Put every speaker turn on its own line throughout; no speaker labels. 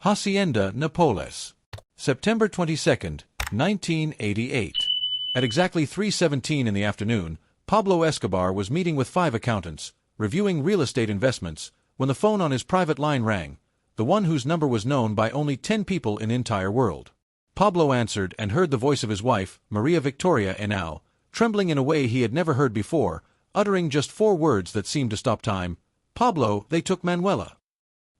Hacienda Nápoles. September 22, 1988. At exactly 3:17 in the afternoon, Pablo Escobar was meeting with 5 accountants, reviewing real estate investments, when the phone on his private line rang, the one whose number was known by only 10 people in the entire world. Pablo answered and heard the voice of his wife, Maria Victoria Henao, trembling in a way he had never heard before, uttering just 4 words that seemed to stop time. "Pablo, they took Manuela."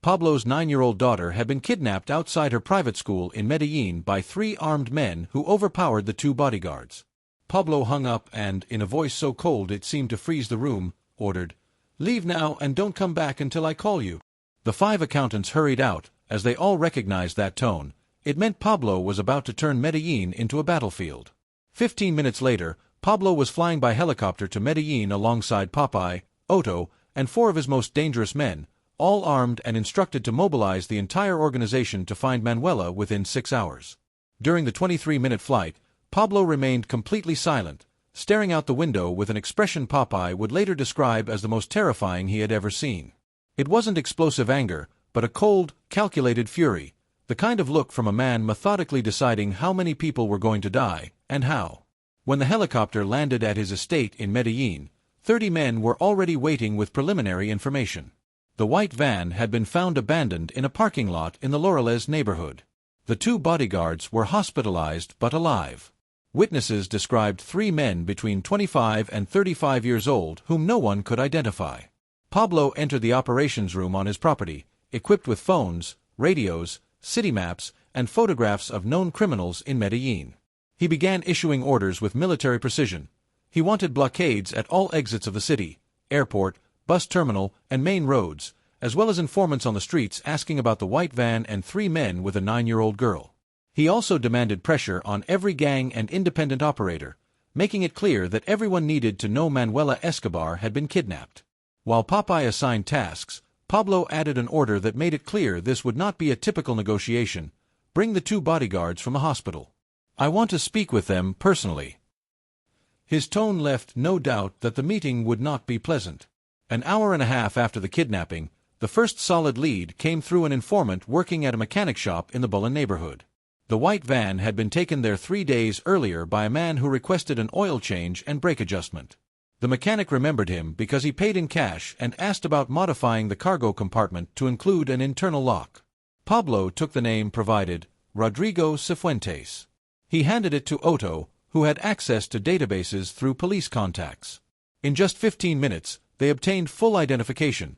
Pablo's 9-year-old daughter had been kidnapped outside her private school in Medellin by 3 armed men who overpowered the 2 bodyguards. Pablo hung up and, in a voice so cold it seemed to freeze the room, ordered, "Leave now and don't come back until I call you." The 5 accountants hurried out, as they all recognized that tone. It meant Pablo was about to turn Medellin into a battlefield. 15 minutes later, Pablo was flying by helicopter to Medellin alongside Popeye, Otto, and 4 of his most dangerous men, all armed and instructed to mobilize the entire organization to find Manuela within 6 hours. During the 23-minute flight, Pablo remained completely silent, staring out the window with an expression Popeye would later describe as the most terrifying he had ever seen. It wasn't explosive anger, but a cold, calculated fury, the kind of look from a man methodically deciding how many people were going to die, and how. When the helicopter landed at his estate in Medellin, 30 men were already waiting with preliminary information. The white van had been found abandoned in a parking lot in the Laureles neighborhood. The 2 bodyguards were hospitalized but alive. Witnesses described 3 men between 25 and 35 years old whom no one could identify. Pablo entered the operations room on his property, equipped with phones, radios, city maps, and photographs of known criminals in Medellin. He began issuing orders with military precision. He wanted blockades at all exits of the city, airport, bus terminal, and main roads, as well as informants on the streets asking about the white van and 3 men with a 9-year-old girl. He also demanded pressure on every gang and independent operator, making it clear that everyone needed to know Manuela Escobar had been kidnapped. While Popeye assigned tasks, Pablo added an order that made it clear this would not be a typical negotiation: bring the 2 bodyguards from the hospital. "I want to speak with them personally." His tone left no doubt that the meeting would not be pleasant. An hour and a half after the kidnapping, the first solid lead came through an informant working at a mechanic shop in the Bullen neighborhood. The white van had been taken there 3 days earlier by a man who requested an oil change and brake adjustment. The mechanic remembered him because he paid in cash and asked about modifying the cargo compartment to include an internal lock. Pablo took the name provided, Rodrigo Cifuentes. He handed it to Otto, who had access to databases through police contacts. In just 15 minutes, they obtained full identification.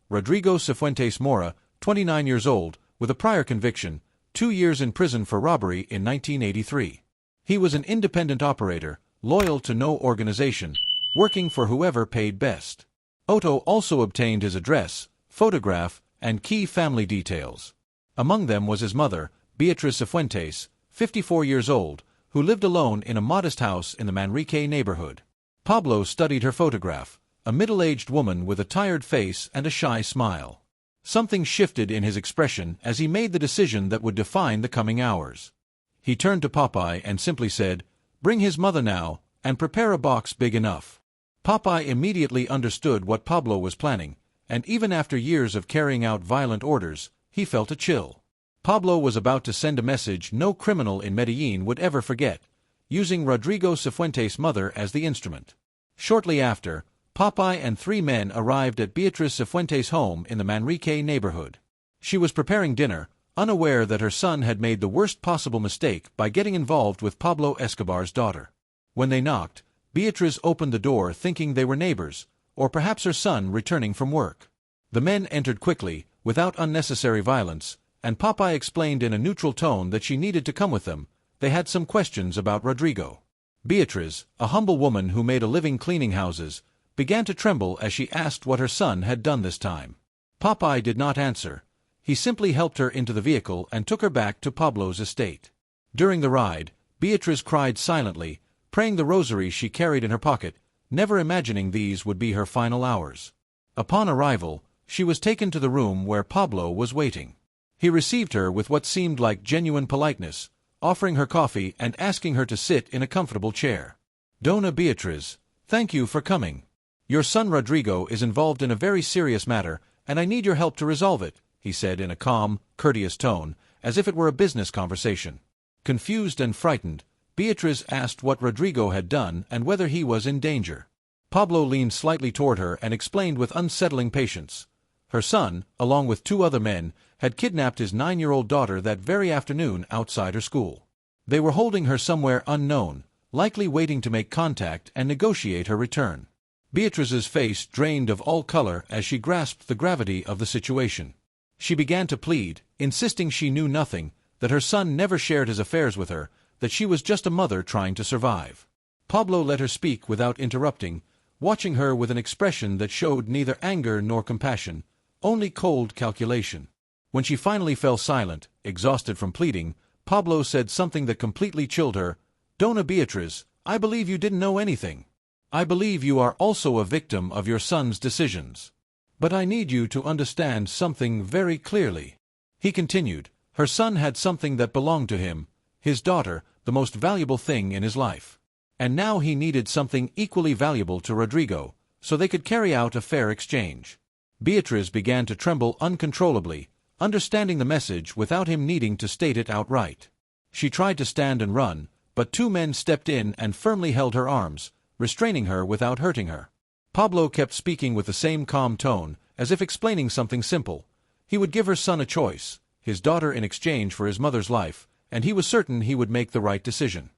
Rodrigo Cifuentes Mora, 29 years old, with a prior conviction, 2 years in prison for robbery in 1983. He was an independent operator, loyal to no organization, working for whoever paid best. Otto also obtained his address, photograph, and key family details. Among them was his mother, Beatriz Cifuentes, 54 years old, who lived alone in a modest house in the Manrique neighborhood. Pablo studied her photograph, a middle-aged woman with a tired face and a shy smile. Something shifted in his expression as he made the decision that would define the coming hours. He turned to Popeye and simply said, "Bring his mother now, and prepare a box big enough." Popeye immediately understood what Pablo was planning, and even after years of carrying out violent orders, he felt a chill. Pablo was about to send a message no criminal in Medellin would ever forget, using Rodrigo Cifuentes' mother as the instrument. Shortly after, Popeye and 3 men arrived at Beatriz Cifuentes' home in the Manrique neighborhood. She was preparing dinner, unaware that her son had made the worst possible mistake by getting involved with Pablo Escobar's daughter. When they knocked, Beatriz opened the door thinking they were neighbors, or perhaps her son returning from work. The men entered quickly, without unnecessary violence, and Popeye explained in a neutral tone that she needed to come with them. They had some questions about Rodrigo. Beatriz, a humble woman who made a living cleaning houses, began to tremble as she asked what her son had done this time. Popeye did not answer. He simply helped her into the vehicle and took her back to Pablo's estate. During the ride, Beatriz cried silently, praying the rosary she carried in her pocket, never imagining these would be her final hours. Upon arrival, she was taken to the room where Pablo was waiting. He received her with what seemed like genuine politeness, offering her coffee and asking her to sit in a comfortable chair. "Dona Beatriz, thank you for coming. Your son Rodrigo is involved in a very serious matter, and I need your help to resolve it," he said in a calm, courteous tone, as if it were a business conversation. Confused and frightened, Beatriz asked what Rodrigo had done and whether he was in danger. Pablo leaned slightly toward her and explained with unsettling patience. Her son, along with 2 other men, had kidnapped his 9-year-old daughter that very afternoon outside her school. They were holding her somewhere unknown, likely waiting to make contact and negotiate her return. Beatriz's face drained of all color as she grasped the gravity of the situation. She began to plead, insisting she knew nothing, that her son never shared his affairs with her, that she was just a mother trying to survive. Pablo let her speak without interrupting, watching her with an expression that showed neither anger nor compassion, only cold calculation. When she finally fell silent, exhausted from pleading, Pablo said something that completely chilled her. "Dona Beatriz, I believe you didn't know anything. I believe you are also a victim of your son's decisions. But I need you to understand something very clearly." He continued, "Her son had something that belonged to him, his daughter, the most valuable thing in his life. And now he needed something equally valuable to Rodrigo, so they could carry out a fair exchange." Beatriz began to tremble uncontrollably, understanding the message without him needing to state it outright. She tried to stand and run, but 2 men stepped in and firmly held her arms, restraining her without hurting her. Pablo kept speaking with the same calm tone, as if explaining something simple. He would give her son a choice, his daughter in exchange for his mother's life, and he was certain he would make the right decision.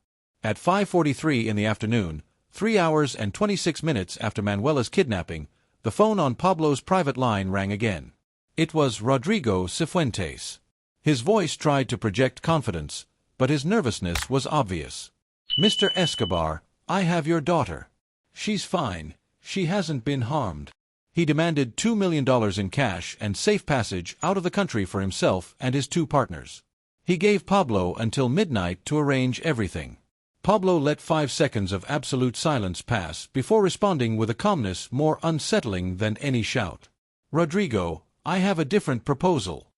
At 5:43 in the afternoon, 3 hours and 26 minutes after Manuela's kidnapping, the phone on Pablo's private line rang again. It was Rodrigo Cifuentes. His voice tried to project confidence, but his nervousness was obvious. "Mr. Escobar, I have your daughter. She's fine. She hasn't been harmed." He demanded $2 million in cash and safe passage out of the country for himself and his 2 partners. He gave Pablo until midnight to arrange everything. Pablo let 5 seconds of absolute silence pass before responding with a calmness more unsettling than any shout. "Rodrigo, I have a different proposal."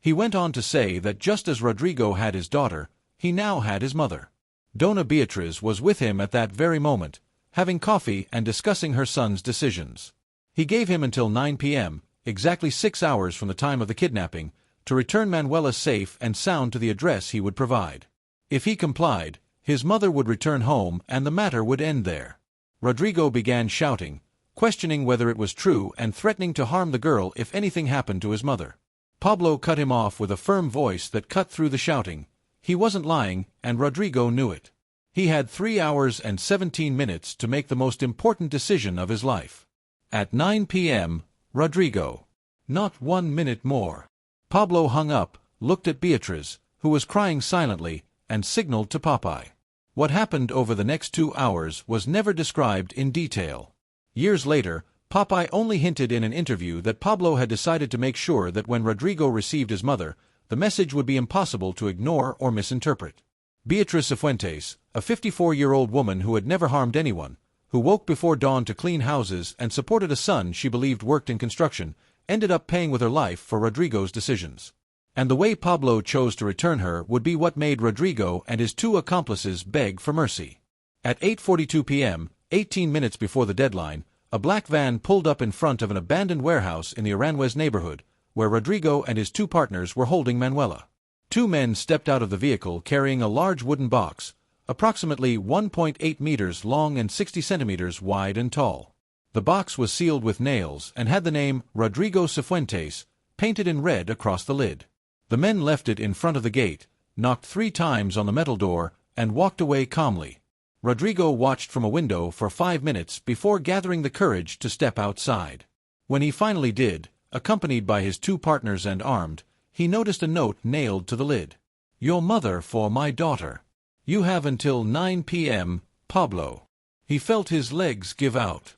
He went on to say that just as Rodrigo had his daughter, he now had his mother. Dona Beatriz was with him at that very moment, having coffee and discussing her son's decisions. He gave him until 9 p.m., exactly 6 hours from the time of the kidnapping, to return Manuela safe and sound to the address he would provide. If he complied, his mother would return home and the matter would end there. Rodrigo began shouting, questioning whether it was true and threatening to harm the girl if anything happened to his mother. Pablo cut him off with a firm voice that cut through the shouting. He wasn't lying, and Rodrigo knew it. He had 3 hours and 17 minutes to make the most important decision of his life. At 9 p.m., Rodrigo. Not 1 minute more. Pablo hung up, looked at Beatriz, who was crying silently, and signaled to Popeye. What happened over the next 2 hours was never described in detail. Years later, Popeye only hinted in an interview that Pablo had decided to make sure that when Rodrigo received his mother, the message would be impossible to ignore or misinterpret. Beatriz Cifuentes, a 54-year-old woman who had never harmed anyone, who woke before dawn to clean houses and supported a son she believed worked in construction, ended up paying with her life for Rodrigo's decisions. And the way Pablo chose to return her would be what made Rodrigo and his 2 accomplices beg for mercy. At 8:42 p.m., 18 minutes before the deadline, a black van pulled up in front of an abandoned warehouse in the Aranjuez neighborhood, where Rodrigo and his 2 partners were holding Manuela. 2 men stepped out of the vehicle carrying a large wooden box, approximately 1.8 meters long and 60 centimeters wide and tall. The box was sealed with nails and had the name Rodrigo Cifuentes painted in red across the lid. The men left it in front of the gate, knocked 3 times on the metal door, and walked away calmly. Rodrigo watched from a window for 5 minutes before gathering the courage to step outside. When he finally did, accompanied by his 2 partners and armed, he noticed a note nailed to the lid. "Your mother for my daughter. You have until 9 p.m., Pablo." He felt his legs give out.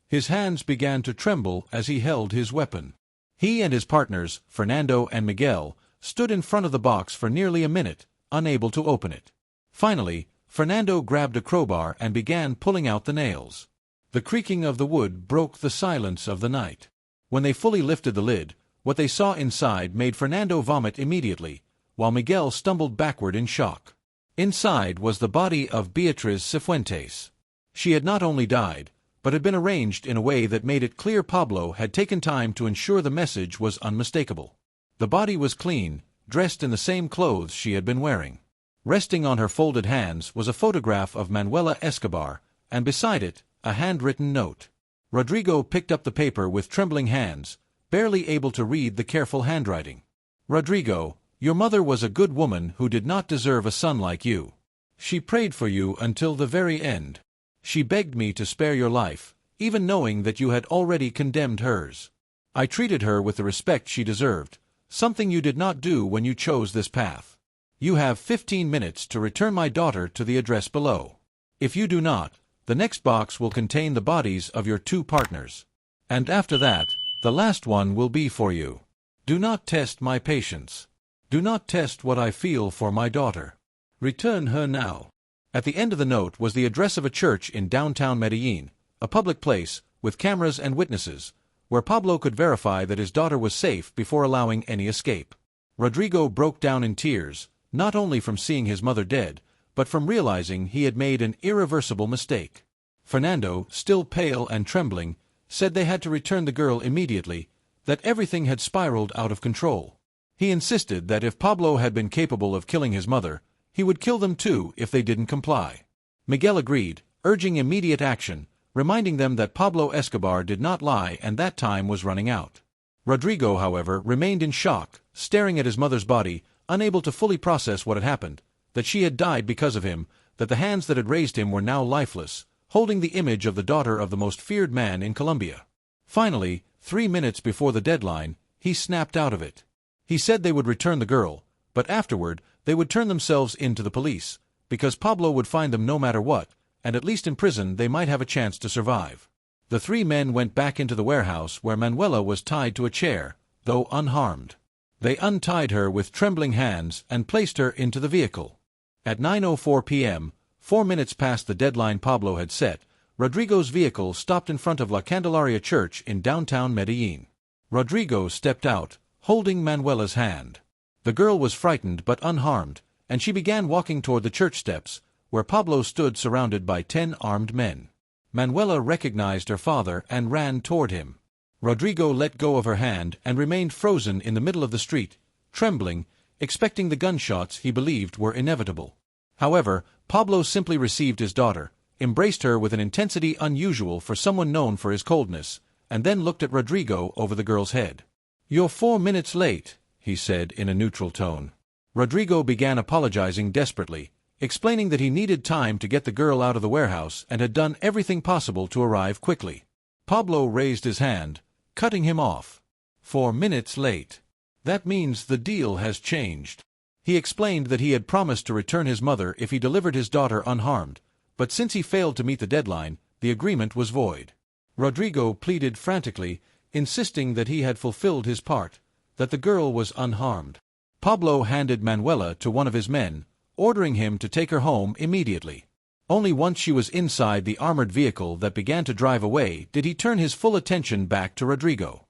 His hands began to tremble as he held his weapon. He and his partners, Fernando and Miguel, stood in front of the box for nearly a minute, unable to open it. Finally, Fernando grabbed a crowbar and began pulling out the nails. The creaking of the wood broke the silence of the night. When they fully lifted the lid, what they saw inside made Fernando vomit immediately, while Miguel stumbled backward in shock. Inside was the body of Beatriz Cifuentes. She had not only died, but had been arranged in a way that made it clear Pablo had taken time to ensure the message was unmistakable. The body was clean, dressed in the same clothes she had been wearing. Resting on her folded hands was a photograph of Manuela Escobar, and beside it, a handwritten note. Rodrigo picked up the paper with trembling hands, barely able to read the careful handwriting. Rodrigo, your mother was a good woman who did not deserve a son like you. She prayed for you until the very end. She begged me to spare your life, even knowing that you had already condemned hers. I treated her with the respect she deserved, something you did not do when you chose this path. You have 15 minutes to return my daughter to the address below. If you do not, the next box will contain the bodies of your 2 partners. And after that, the last one will be for you. Do not test my patience. Do not test what I feel for my daughter. Return her now. At the end of the note was the address of a church in downtown Medellin, a public place, with cameras and witnesses, where Pablo could verify that his daughter was safe before allowing any escape. Rodrigo broke down in tears, not only from seeing his mother dead, but from realizing he had made an irreversible mistake. Fernando, still pale and trembling, said they had to return the girl immediately, that everything had spiraled out of control. He insisted that if Pablo had been capable of killing his mother, he would kill them too if they didn't comply. Miguel agreed, urging immediate action, reminding them that Pablo Escobar did not lie and that time was running out. Rodrigo, however, remained in shock, staring at his mother's body, unable to fully process what had happened, that she had died because of him, that the hands that had raised him were now lifeless, holding the image of the daughter of the most feared man in Colombia. Finally, 3 minutes before the deadline, he snapped out of it. He said they would return the girl, but afterward they would turn themselves in to the police, because Pablo would find them no matter what, and at least in prison they might have a chance to survive. The 3 men went back into the warehouse where Manuela was tied to a chair, though unharmed. They untied her with trembling hands and placed her into the vehicle. At 9:04 p.m., 4 minutes past the deadline Pablo had set, Rodrigo's vehicle stopped in front of La Candelaria Church in downtown Medellin. Rodrigo stepped out, holding Manuela's hand. The girl was frightened but unharmed, and she began walking toward the church steps, where Pablo stood surrounded by 10 armed men. Manuela recognized her father and ran toward him. Rodrigo let go of her hand and remained frozen in the middle of the street, trembling, expecting the gunshots he believed were inevitable. However, Pablo simply received his daughter, embraced her with an intensity unusual for someone known for his coldness, and then looked at Rodrigo over the girl's head. "You're 4 minutes late," he said in a neutral tone. Rodrigo began apologizing desperately, explaining that he needed time to get the girl out of the warehouse and had done everything possible to arrive quickly. Pablo raised his hand, cutting him off. 4 minutes late. That means the deal has changed. He explained that he had promised to return his mother if he delivered his daughter unharmed, but since he failed to meet the deadline, the agreement was void. Rodrigo pleaded frantically, insisting that he had fulfilled his part, that the girl was unharmed. Pablo handed Manuela to one of his men, ordering him to take her home immediately. Only once she was inside the armored vehicle that began to drive away did he turn his full attention back to Rodrigo.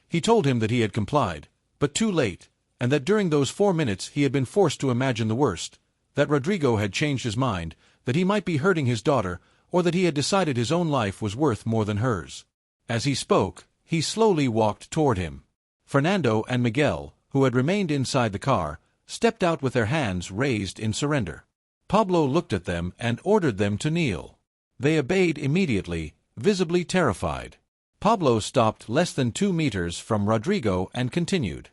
He told him that he had complied, but too late, and that during those 4 minutes he had been forced to imagine the worst, that Rodrigo had changed his mind, that he might be hurting his daughter, or that he had decided his own life was worth more than hers. As he spoke, he slowly walked toward him. Fernando and Miguel, who had remained inside the car, stepped out with their hands raised in surrender. Pablo looked at them and ordered them to kneel. They obeyed immediately, visibly terrified. Pablo stopped less than 2 meters from Rodrigo and continued.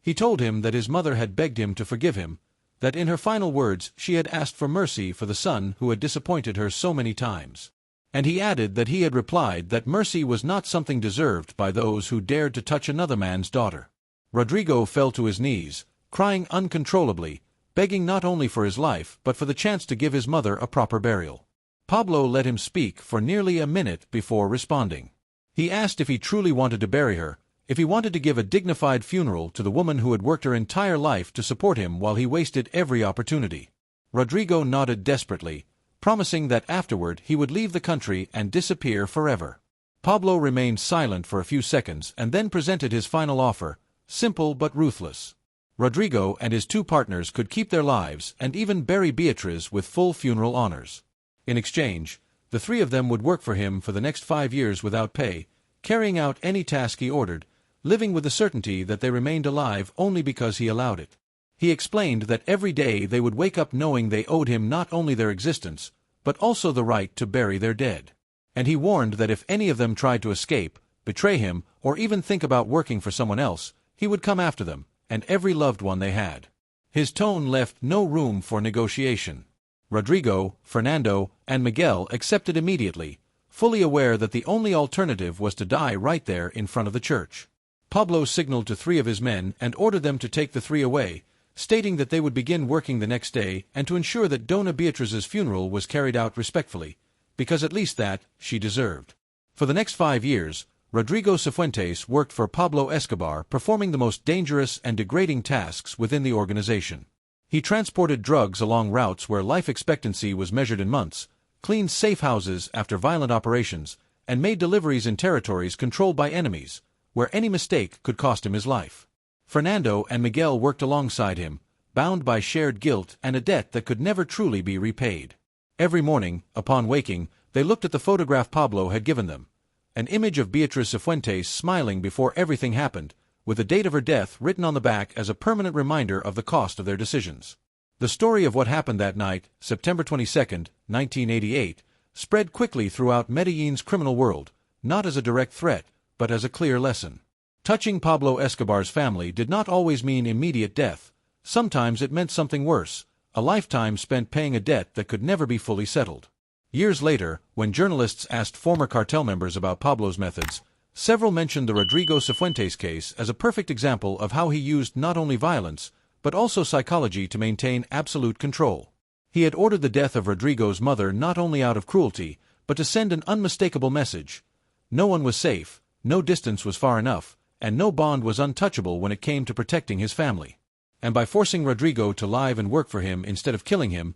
He told him that his mother had begged him to forgive him, that in her final words she had asked for mercy for the son who had disappointed her so many times. And he added that he had replied that mercy was not something deserved by those who dared to touch another man's daughter. Rodrigo fell to his knees, crying uncontrollably, begging not only for his life but for the chance to give his mother a proper burial. Pablo let him speak for nearly a minute before responding. He asked if he truly wanted to bury her, if he wanted to give a dignified funeral to the woman who had worked her entire life to support him while he wasted every opportunity. Rodrigo nodded desperately, promising that afterward he would leave the country and disappear forever. Pablo remained silent for a few seconds and then presented his final offer, simple but ruthless. Rodrigo and his 2 partners could keep their lives and even bury Beatriz with full funeral honors. In exchange, the 3 of them would work for him for the next 5 years without pay, carrying out any task he ordered, living with the certainty that they remained alive only because he allowed it. He explained that every day they would wake up knowing they owed him not only their existence, but also the right to bury their dead. And he warned that if any of them tried to escape, betray him, or even think about working for someone else, he would come after them, and every loved one they had. His tone left no room for negotiation. Rodrigo, Fernando, and Miguel accepted immediately, fully aware that the only alternative was to die right there in front of the church. Pablo signaled to 3 of his men and ordered them to take the 3 away, stating that they would begin working the next day and to ensure that Dona Beatrice's funeral was carried out respectfully, because at least that she deserved. For the next 5 years, Rodrigo Cifuentes worked for Pablo Escobar, performing the most dangerous and degrading tasks within the organization. He transported drugs along routes where life expectancy was measured in months, cleaned safe houses after violent operations, and made deliveries in territories controlled by enemies, where any mistake could cost him his life. Fernando and Miguel worked alongside him, bound by shared guilt and a debt that could never truly be repaid. Every morning, upon waking, they looked at the photograph Pablo had given them, an image of Beatriz Cifuentes smiling before everything happened, with the date of her death written on the back as a permanent reminder of the cost of their decisions. The story of what happened that night, September 22, 1988, spread quickly throughout Medellin's criminal world, not as a direct threat, but as a clear lesson. Touching Pablo Escobar's family did not always mean immediate death. Sometimes it meant something worse, a lifetime spent paying a debt that could never be fully settled. Years later, when journalists asked former cartel members about Pablo's methods, several mentioned the Rodrigo Cifuentes case as a perfect example of how he used not only violence, but also psychology to maintain absolute control. He had ordered the death of Rodrigo's mother not only out of cruelty, but to send an unmistakable message. No one was safe, no distance was far enough, and no bond was untouchable when it came to protecting his family. And by forcing Rodrigo to live and work for him instead of killing him,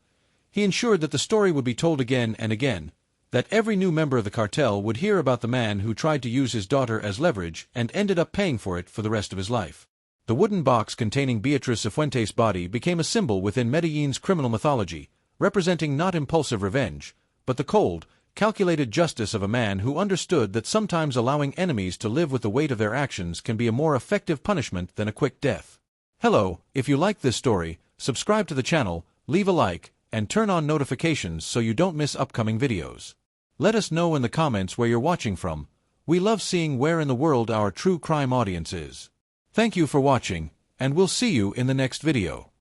he ensured that the story would be told again and again, that every new member of the cartel would hear about the man who tried to use his daughter as leverage and ended up paying for it for the rest of his life. The wooden box containing Beatriz Cifuentes' body became a symbol within Medellin's criminal mythology, representing not impulsive revenge, but the cold, calculated justice of a man who understood that sometimes allowing enemies to live with the weight of their actions can be a more effective punishment than a quick death. Hello, if you liked this story, subscribe to the channel, leave a like, and turn on notifications so you don't miss upcoming videos. Let us know in the comments where you're watching from. We love seeing where in the world our true crime audience is. Thank you for watching, and we'll see you in the next video.